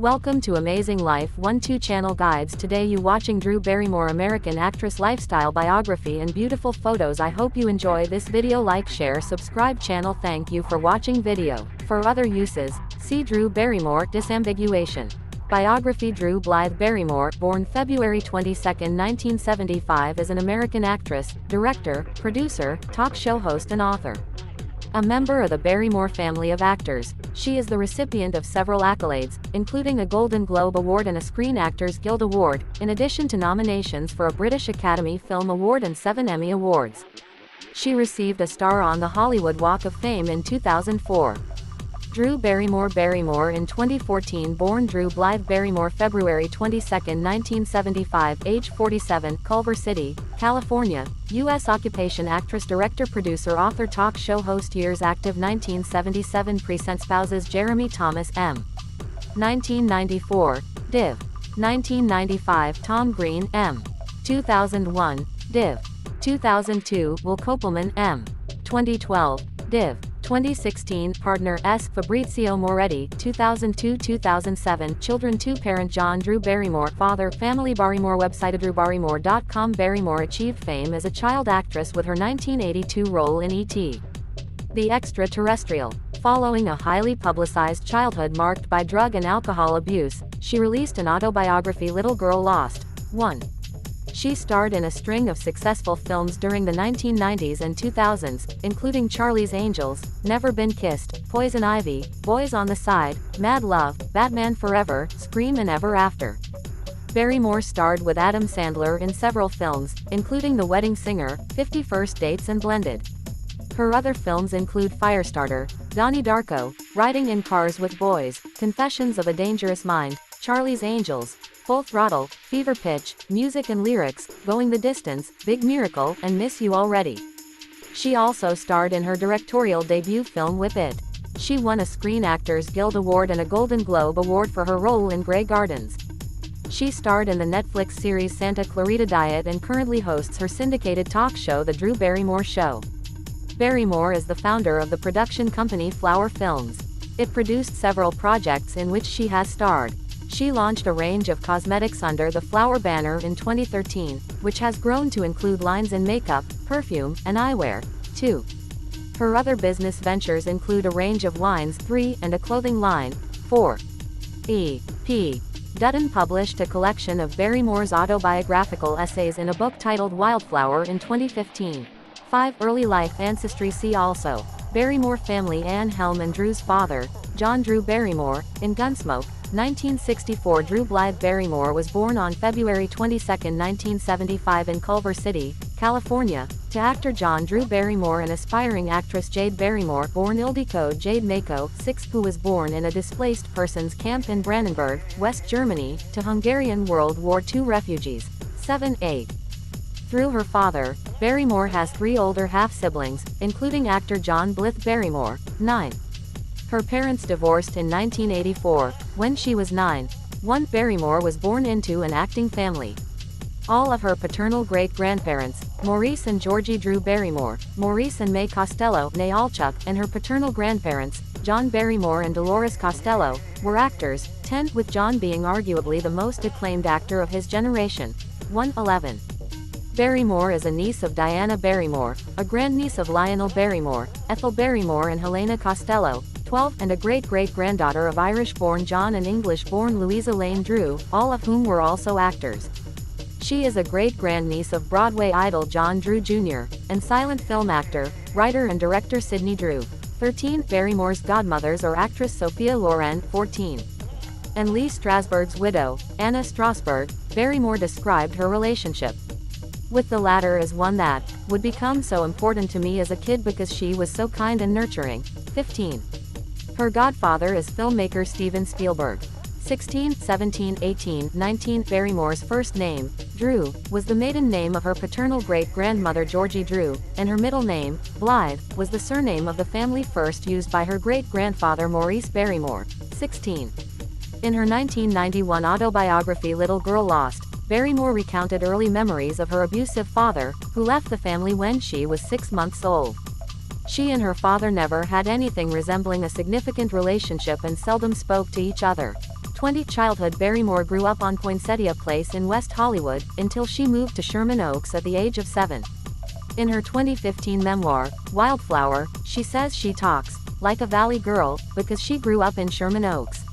Welcome to Amazing Life 1-2 channel guides. Today you watching Drew Barrymore American actress lifestyle biography and beautiful photos. I hope you enjoy this video. Like, share, subscribe channel. Thank you for watching video. For other uses, see Drew Barrymore disambiguation. Biography. Drew Blythe Barrymore, born February 22, 1975, is an American actress, director, producer, talk show host and author. A member of the Barrymore family of actors, she is the recipient of several accolades, including a Golden Globe Award and a Screen Actors Guild Award, in addition to nominations for a British Academy Film Award and 7 Emmy Awards. She received a star on the Hollywood Walk of Fame in 2004. Drew Barrymore. Barrymore in 2014. Born Drew Blythe Barrymore February 22, 1975, age 47, Culver City, California, U.S. Occupation. Actress, director, producer, author, talk show host. Years active 1977 present. Spouses Jeremy Thomas M. 1994, Div. 1995 Tom Green M. 2001, Div. 2002 Will Kopelman M. 2012, Div. 2016 Partner S. Fabrizio Moretti 2002-2007 Children. 2 Parent John Drew Barrymore. Father Family. Barrymore. Website drewbarrymore.com. Barrymore achieved fame as a child actress with her 1982 role in E.T. the Extraterrestrial. Following a highly publicized childhood marked by drug and alcohol abuse, she released an autobiography, Little Girl Lost. 1. She starred in a string of successful films during the 1990s and 2000s, including Charlie's Angels, Never Been Kissed, Poison Ivy, Boys on the Side, Mad Love, Batman Forever, Scream and Ever After. Barrymore starred with Adam Sandler in several films, including The Wedding Singer, 50 First Dates and Blended. Her other films include Firestarter, Donnie Darko, Riding in Cars with Boys, Confessions of a Dangerous Mind, Charlie's Angels, Full Throttle, Fever Pitch, Music and Lyrics, Going the Distance, Big Miracle, and Miss You Already. She also starred in her directorial debut film Whip It. She won a Screen Actors Guild Award and a Golden Globe Award for her role in Grey Gardens. She starred in the Netflix series Santa Clarita Diet and currently hosts her syndicated talk show The Drew Barrymore Show. Barrymore is the founder of the production company Flower Films. It produced several projects in which she has starred. She launched a range of cosmetics under the Flower banner in 2013, which has grown to include lines in makeup, perfume, and eyewear. 2. Her other business ventures include a range of wines. 3. And a clothing line. 4. E.P. Dutton published a collection of Barrymore's autobiographical essays in a book titled Wildflower in 2015. 5. Early life ancestry. See also Barrymore family. Anne Helm and Drew's father, John Drew Barrymore, in Gunsmoke, 1964. Drew Blythe Barrymore was born on February 22, 1975 in Culver City, California, to actor John Drew Barrymore and aspiring actress Jade Barrymore, born Ildiko Jade Mako, 6, who was born in a displaced persons camp in Brandenburg, West Germany, to Hungarian World War II refugees. 7. 8. Through her father, Barrymore has 3 older half-siblings, including actor John Blythe Barrymore. 9. Her parents divorced in 1984, when she was 9. 1. Barrymore was born into an acting family. All of her paternal great-grandparents, Maurice and Georgie Drew Barrymore, Maurice and May Costello, née Alchuk, and her paternal grandparents, John Barrymore and Dolores Costello, were actors. 10. With John being arguably the most acclaimed actor of his generation. 1. 11. Barrymore is a niece of Diana Barrymore, a grandniece of Lionel Barrymore, Ethel Barrymore and Helena Costello, 12, and a great-great-granddaughter of Irish-born John and English-born Louisa Lane Drew, all of whom were also actors. She is a great-grandniece of Broadway idol John Drew Jr., and silent film actor, writer and director Sidney Drew. 13. Barrymore's godmothers are actress Sophia Loren, 14, and Lee Strasberg's widow, Anna Strasberg. Barrymore described her relationship with the latter as one that would become so important to me as a kid because she was so kind and nurturing. 15. Her godfather is filmmaker Steven Spielberg. 16, 17, 18, 19. Barrymore's first name, Drew, was the maiden name of her paternal great-grandmother Georgie Drew, and her middle name, Blythe, was the surname of the family first used by her great-grandfather Maurice Barrymore. 16. In her 1991 autobiography Little Girl Lost, Barrymore recounted early memories of her abusive father, who left the family when she was 6 months old. She and her father never had anything resembling a significant relationship and seldom spoke to each other. 20. Childhood. Barrymore grew up on Poinsettia Place in West Hollywood, until she moved to Sherman Oaks at the age of 7. In her 2015 memoir, Wildflower, she says she talks like a valley girl, because she grew up in Sherman Oaks.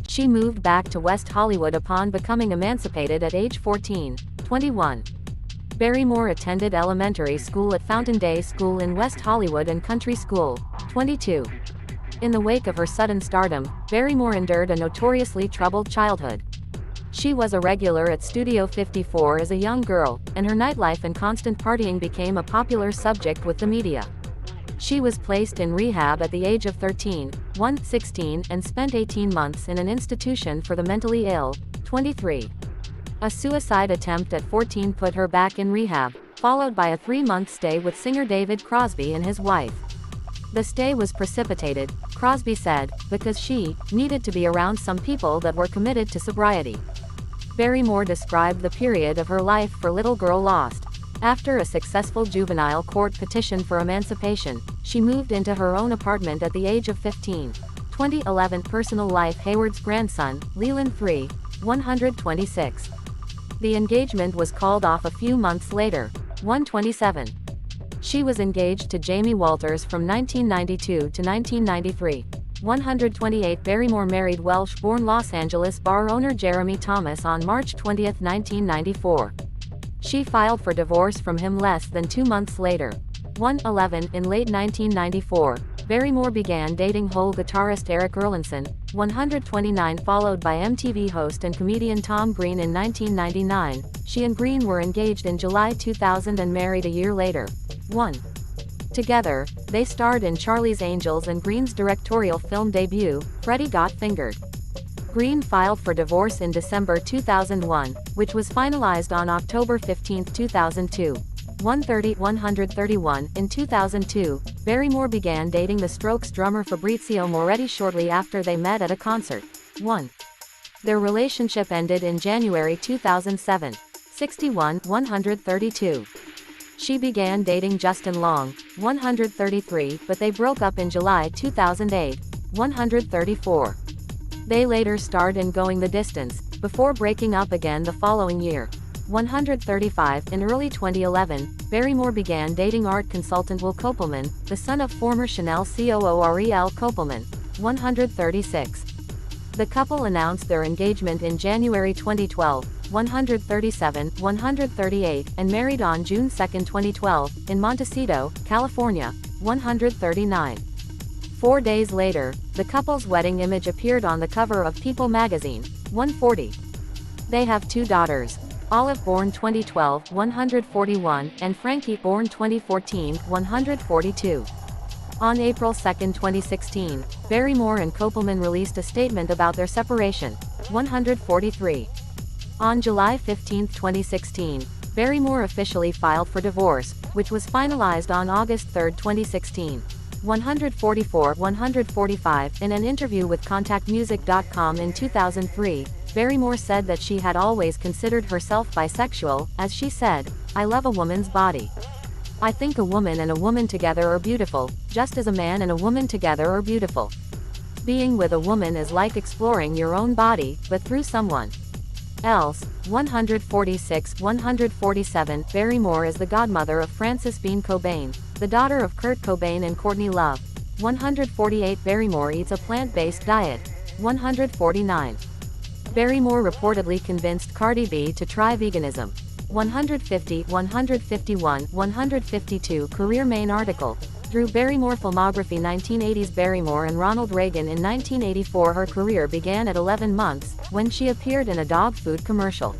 She moved back to West Hollywood upon becoming emancipated at age 14. 21. Barrymore attended elementary school at Fountain Day School in West Hollywood and country school. 22. In the wake of her sudden stardom, Barrymore endured a notoriously troubled childhood. She was a regular at Studio 54 as a young girl, and her nightlife and constant partying became a popular subject with the media. She was placed in rehab at the age of 13, 16, and spent 18 months in an institution for the mentally ill. 23. A suicide attempt at 14 put her back in rehab, followed by a 3-month stay with singer David Crosby and his wife. The stay was precipitated, Crosby said, because she needed to be around some people that were committed to sobriety. Barrymore described the period of her life for Little Girl Lost. After a successful juvenile court petition for emancipation, she moved into her own apartment at the age of 15. 2011. Personal life. Hayward's grandson, Leland 3, 126. The engagement was called off a few months later. 127. She was engaged to Jamie Walters from 1992 to 1993. 128. Barrymore married Welsh-born Los Angeles bar owner Jeremy Thomas on March 20, 1994. She filed for divorce from him less than 2 months later. 111. In late 1994, Barrymore began dating Hole guitarist Eric Erlandson. 129. Followed by MTV host and comedian Tom Green in 1999, she and Green were engaged in July 2000 and married a year later. 1. Together, they starred in Charlie's Angels and Green's directorial film debut, Freddie Got Fingered. Green filed for divorce in December 2001, which was finalized on October 15, 2002. 131. In 2002, Barrymore began dating the Strokes drummer Fabrizio Moretti shortly after they met at a concert. 1. Their relationship ended in January 2007. 61. 132. She began dating Justin Long, 133, but they broke up in July 2008. 134. They later starred in Going the Distance, before breaking up again the following year. 135. In early 2011, Barrymore began dating art consultant Will Kopelman, the son of former Chanel COO Ariel Kopelman. 136. The couple announced their engagement in January 2012. 137. 138, and married on June 2, 2012, in Montecito, California. 139. 4 days later, the couple's wedding image appeared on the cover of People magazine. 140. They have 2 daughters, Olive born 2012, 141, and Frankie born 2014, 142. On April 2, 2016, Barrymore and Kopelman released a statement about their separation. 143. On July 15, 2016, Barrymore officially filed for divorce, which was finalized on August 3, 2016. 144. 145. In an interview with ContactMusic.com in 2003, Barrymore said that she had always considered herself bisexual, as she said, "I love a woman's body. I think a woman and a woman together are beautiful, just as a man and a woman together are beautiful. Being with a woman is like exploring your own body, but through someone else." 146. 147. Barrymore is the godmother of Frances Bean Cobain, the daughter of Kurt Cobain and Courtney Love. 148. Barrymore eats a plant-based diet. 149. Barrymore reportedly convinced Cardi B to try veganism. 150. 151. 152. Career main article. Drew Barrymore filmography. 1980s. Barrymore and Ronald Reagan. In 1984, her career began at 11 months, when she appeared in a dog food commercial.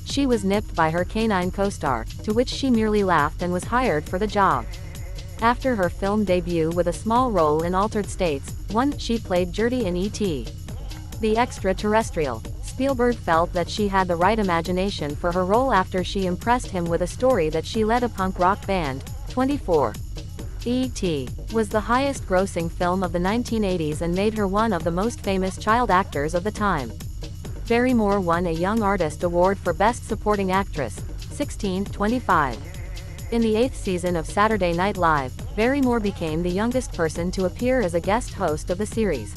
She was nipped by her canine co-star, to which she merely laughed and was hired for the job. After her film debut with a small role in Altered States, she played Gertie in E.T. the Extraterrestrial. Spielberg felt that she had the right imagination for her role after she impressed him with a story that she led a punk rock band. 24. E.T. was the highest-grossing film of the 1980s and made her one of the most famous child actors of the time. Barrymore won a Young Artist Award for Best Supporting Actress. 16. 25. In the 8th season of Saturday Night Live, Barrymore became the youngest person to appear as a guest host of the series.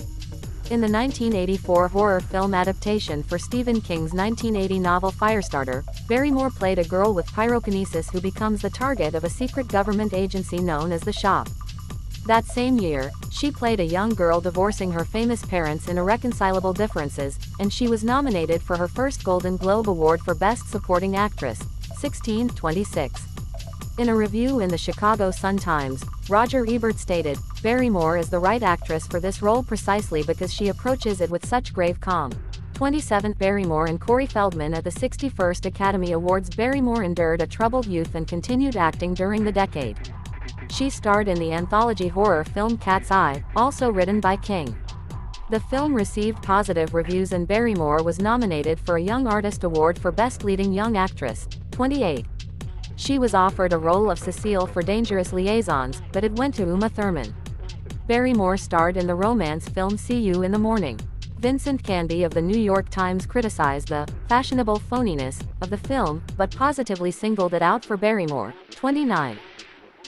In the 1984 horror film adaptation for Stephen King's 1980 novel Firestarter, Barrymore played a girl with pyrokinesis who becomes the target of a secret government agency known as the Shop. That same year, she played a young girl divorcing her famous parents in Irreconcilable Differences, and she was nominated for her first Golden Globe Award for Best Supporting Actress. 1626. In a review in the Chicago Sun-Times, Roger Ebert stated, "Barrymore is the right actress for this role precisely because she approaches it with such grave calm." 27. Barrymore and Corey Feldman at the 61st Academy Awards. Barrymore endured a troubled youth and continued acting during the decade. She starred in the anthology horror film Cat's Eye, also written by King. The film received positive reviews and Barrymore was nominated for a Young Artist Award for Best Leading Young Actress. 28. She was offered a role of Cecile for Dangerous Liaisons, but it went to Uma Thurman. Barrymore starred in the romance film See You in the Morning. Vincent Canby of the New York Times criticized the fashionable phoniness of the film, but positively singled it out for Barrymore. 29.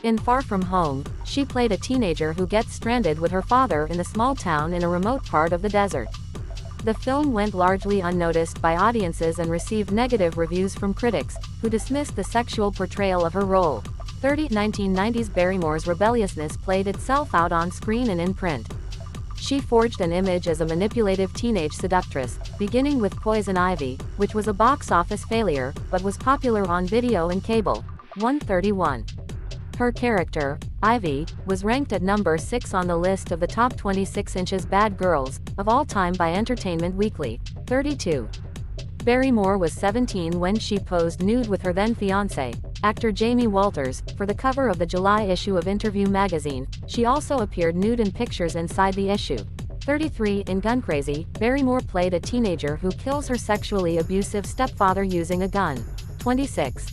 In Far From Home, she played a teenager who gets stranded with her father in a small town in a remote part of the desert. The film went largely unnoticed by audiences and received negative reviews from critics, who dismissed the sexual portrayal of her role. 30. 1990s Barrymore's rebelliousness played itself out on screen and in print. She forged an image as a manipulative teenage seductress, beginning with Poison Ivy, which was a box office failure, but was popular on video and cable. 131. Her character, Ivy, was ranked at number 6 on the list of the top 26 inches bad girls of all time by Entertainment Weekly. 32. Barrymore was 17 when she posed nude with her then fiancé, actor Jamie Walters, for the cover of the July issue of Interview magazine. She also appeared nude in pictures inside the issue. 33. In Gun Crazy, Barrymore played a teenager who kills her sexually abusive stepfather using a gun. 26.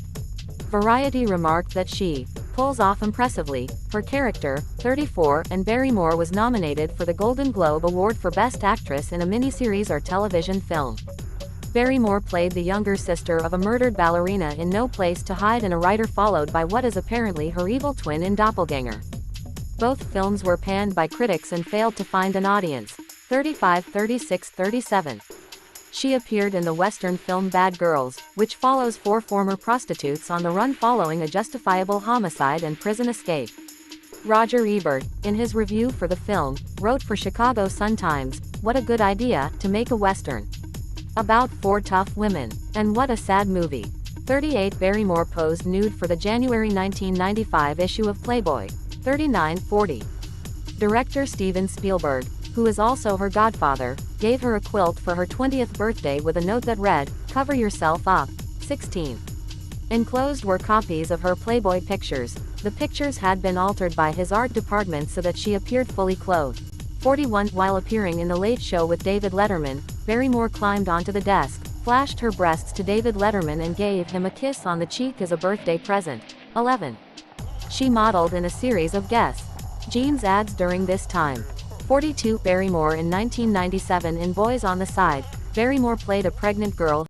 Variety remarked that she pulls off impressively her character. 34. And Barrymore was nominated for the Golden Globe Award for Best Actress in a miniseries or television film. Barrymore played the younger sister of a murdered ballerina in No Place to Hide and a writer followed by what is apparently her evil twin in Doppelganger. Both films were panned by critics and failed to find an audience. 35. 36. 37. She appeared in the Western film Bad Girls, which follows 4 former prostitutes on the run following a justifiable homicide and prison escape. Roger Ebert, in his review for the film, wrote for Chicago Sun-Times, "What a good idea to make a Western about 4 tough women. And what a sad movie." 38. Barrymore posed nude for the January 1995 issue of Playboy. 39. 40. Director Steven Spielberg, who is also her godfather, gave her a quilt for her 20th birthday with a note that read, "Cover yourself up." 16. Enclosed were copies of her Playboy pictures. The pictures had been altered by his art department so that she appeared fully clothed. 41. While appearing in The Late Show with David Letterman, Barrymore climbed onto the desk, flashed her breasts to David Letterman and gave him a kiss on the cheek as a birthday present. 11. She modeled in a series of Guess jeans ads during this time. 42. Barrymore in 1997 in Boys on the Side, Barrymore played a pregnant girl